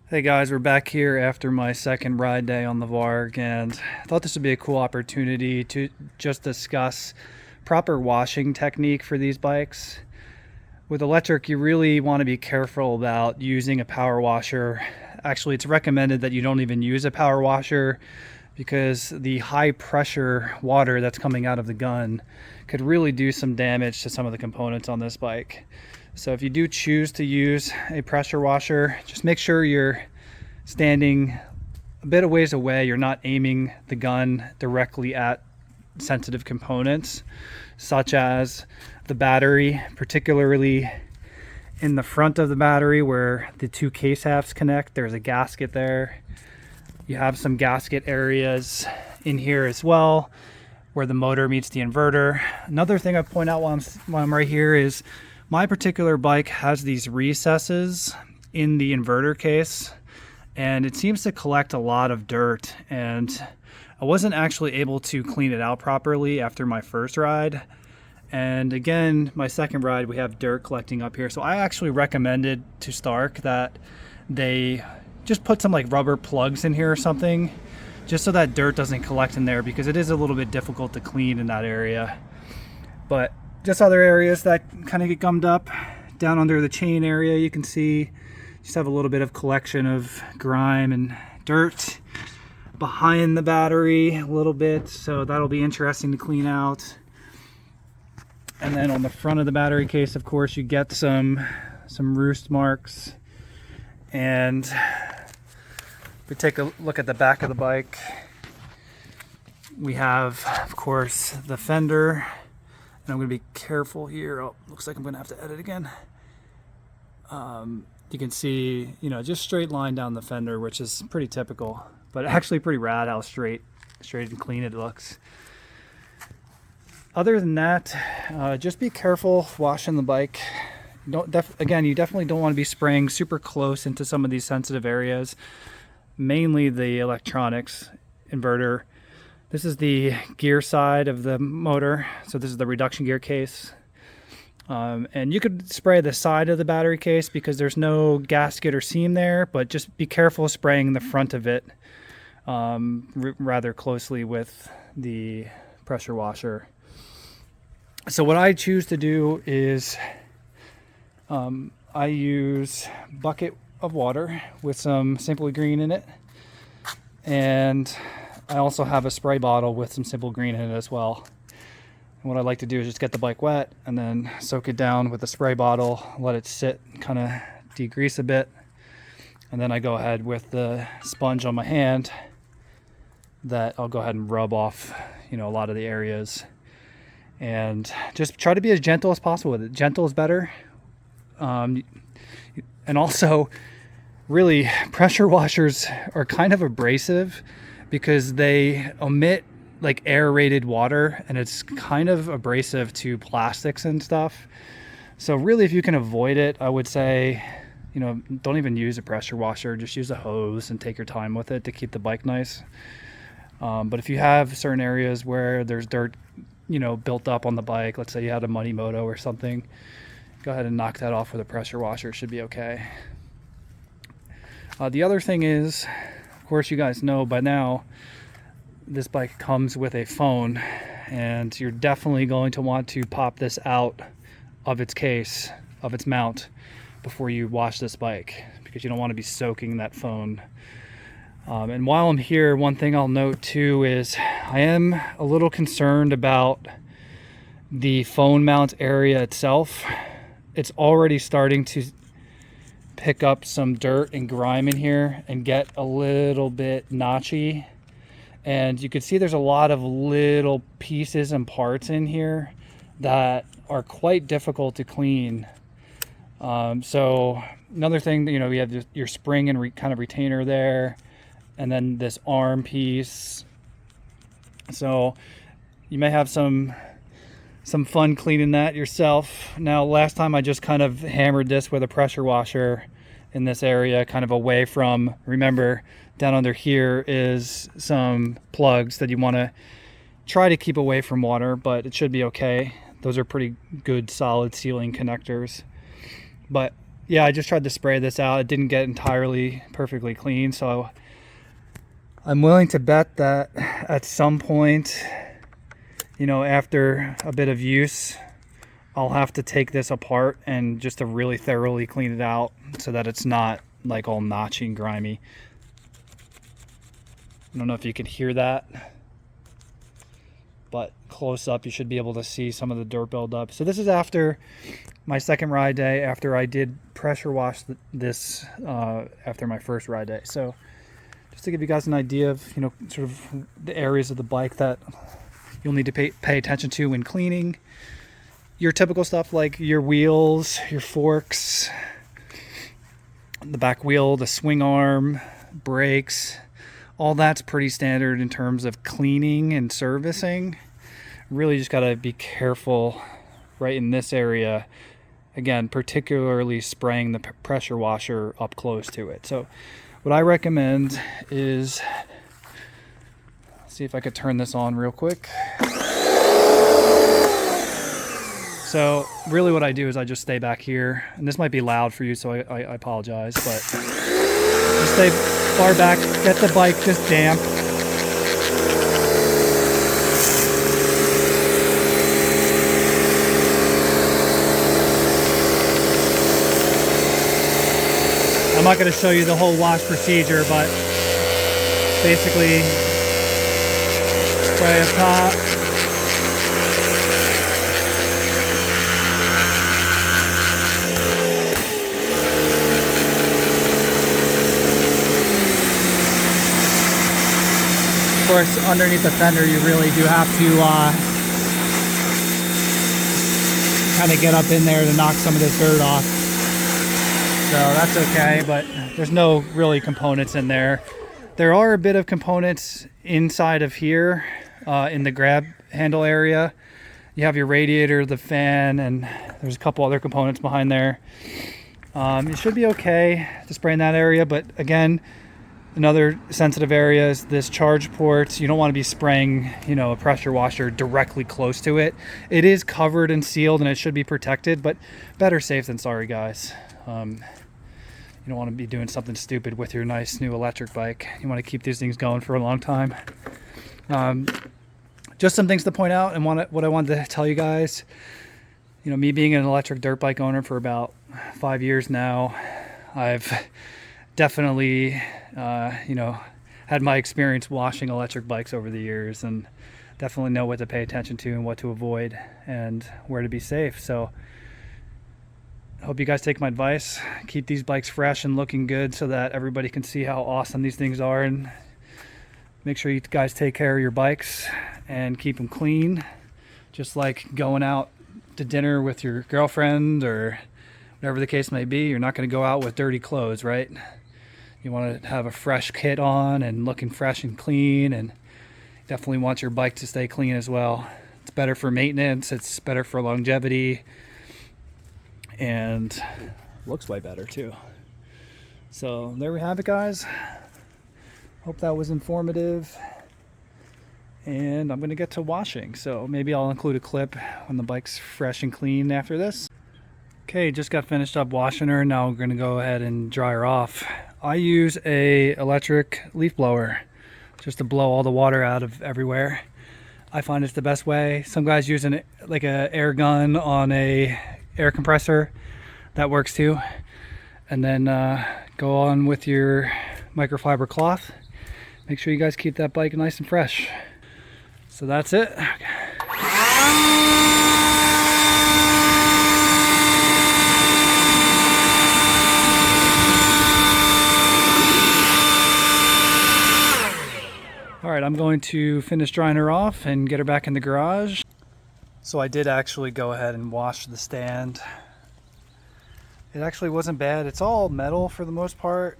Hey guys, we're back here after my second ride day on the Varg, and I thought this would be a cool opportunity to just discuss proper washing technique for these bikes. With electric, you really want to be careful about using a power washer. Actually, it's recommended that you don't even use a power washer because the high pressure water that's coming out of the gun could really do some damage to some of the components on this bike. So if you do choose to use a pressure washer, just make sure you're standing a bit of ways away. You're not aiming the gun directly at sensitive components, such as the battery, particularly in the front of the battery where the two case halves connect. There's a gasket there. You have some gasket areas in here as well where the motor meets the inverter. Another thing I point out while I'm right here is my particular bike has these recesses in the inverter case, and it seems to collect a lot of dirt, and I wasn't actually able to clean it out properly after my first ride. And again, my second ride, we have dirt collecting up here. So I actually recommended to Stark that they just put some like rubber plugs in here or something, just so that dirt doesn't collect in there, because it is a little bit difficult to clean in that area. But just other areas that kind of get gummed up, down under the chain area, you can see just have a little bit of collection of grime and dirt behind the battery a little bit, so that'll be interesting to clean out. And then on the front of the battery case, of course, you get some roost marks. And if we take a look at the back of the bike, we have, of course, the fender. And I'm going to be careful here. Oh, looks like I'm going to have to edit again. You can see, just straight line down the fender, which is pretty typical, but actually pretty rad how straight and clean it looks. Other than that, just be careful washing the bike. You definitely don't want to be spraying super close into some of these sensitive areas, mainly the electronics, inverter. This is the gear side of the motor, so this is the reduction gear case. And you could spray the side of the battery case because there's no gasket or seam there, but just be careful spraying the front of it rather closely with the pressure washer. So what I choose to do is I use a bucket of water with some Simple Green in it, and I also have a spray bottle with some Simple Green in it as well. And what I like to do is just get the bike wet and then soak it down with the spray bottle, let it sit, kind of degrease a bit, and then I go ahead with the sponge on my hand that I'll go ahead and rub off, a lot of the areas. And just try to be as gentle as possible with it. Gentle is better. And also, really, pressure washers are kind of abrasive because they emit like aerated water, and it's kind of abrasive to plastics and stuff. So really, if you can avoid it, I would say, don't even use a pressure washer. Just use a hose and take your time with it to keep the bike nice. But if you have certain areas where there's dirt built up on the bike, let's say you had a muddy moto or something, go ahead and knock that off with a pressure washer. It should be okay. The other thing is, of course, you guys know by now, this bike comes with a phone, and you're definitely going to want to pop this out of its case, of its mount, before you wash this bike, because you don't want to be soaking that phone. And while I'm here, one thing I'll note too is I am a little concerned about the phone mount area itself. It's already starting to pick up some dirt and grime in here and get a little bit notchy. And you can see there's a lot of little pieces and parts in here that are quite difficult to clean. So another thing, we have your spring and kind of retainer there, and then this arm piece. So you may have some fun cleaning that yourself. Now, last time I just kind of hammered this with a pressure washer in this area, kind of away from, remember, down under here is some plugs that you want to try to keep away from water, but it should be okay. Those are pretty good solid sealing connectors. But yeah, I just tried to spray this out. It didn't get entirely perfectly clean, so I'm willing to bet that at some point, you know, after a bit of use, I'll have to take this apart and just to really thoroughly clean it out so that it's not like all notchy and grimy. I don't know if you can hear that, but close up you should be able to see some of the dirt buildup. So this is after my second ride day, after I did pressure wash this after my first ride day. So just to give you guys an idea of, you know, sort of the areas of the bike that you'll need to pay attention to when cleaning. Your typical stuff like your wheels, your forks, the back wheel, the swing arm, brakes, all that's pretty standard in terms of cleaning and servicing. Really just got to be careful right in this area. Again, particularly spraying the pressure washer up close to it. So what I recommend is, see if I could turn this on real quick. So really what I do is I just stay back here, and this might be loud for you, so I apologize, but just stay far back, get the bike just damp. I'm not going to show you the whole wash procedure, but basically spray up top. Of course, underneath the fender, you really do have to kind of get up in there to knock some of this dirt off. So that's okay, but there's no really components in there. There are a bit of components inside of here in the grab handle area. You have your radiator, the fan, and there's a couple other components behind there. It should be okay to spray in that area, but again, another sensitive area is this charge port. You don't want to be spraying, you know, a pressure washer directly close to it. It is covered and sealed and it should be protected, but better safe than sorry, guys. You don't want to be doing something stupid with your nice new electric bike. You want to keep these things going for a long time. Just some things to point out and what I wanted to tell you guys. You know, me being an electric dirt bike owner for about 5 years now, I've definitely, you know, had my experience washing electric bikes over the years, and definitely know what to pay attention to and what to avoid and where to be safe. So I hope you guys take my advice. Keep these bikes fresh and looking good so that everybody can see how awesome these things are, and make sure you guys take care of your bikes and keep them clean. Just like going out to dinner with your girlfriend or whatever the case may be, you're not going to go out with dirty clothes, right? You want to have a fresh kit on and looking fresh and clean, and definitely want your bike to stay clean as well. It's better for maintenance, it's better for longevity, and looks way better too. So there we have it, guys. Hope that was informative, and I'm gonna get to washing, so maybe I'll include a clip when the bike's fresh and clean after this. Okay, just got finished up washing her. Now we're gonna go ahead and dry her off. I use a electric leaf blower just to blow all the water out of everywhere. I find it's the best way. Some guys use like a air gun on a air compressor. That works too. And then go on with your microfiber cloth. Make sure you guys keep that bike nice and fresh. So that's it. All right, I'm going to finish drying her off and get her back in the garage. So I did actually go ahead and wash the stand. It actually wasn't bad. It's all metal for the most part.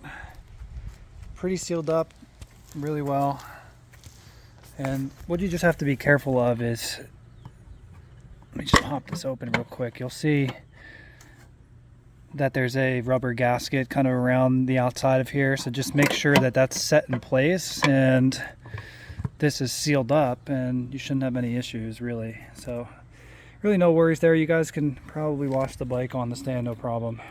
Pretty sealed up really well. And what you just have to be careful of is, let me just pop this open real quick. You'll see that there's a rubber gasket kind of around the outside of here. So just make sure that that's set in place and this is sealed up, and you shouldn't have any issues really. So really no worries there. You guys can probably wash the bike on the stand, no problem.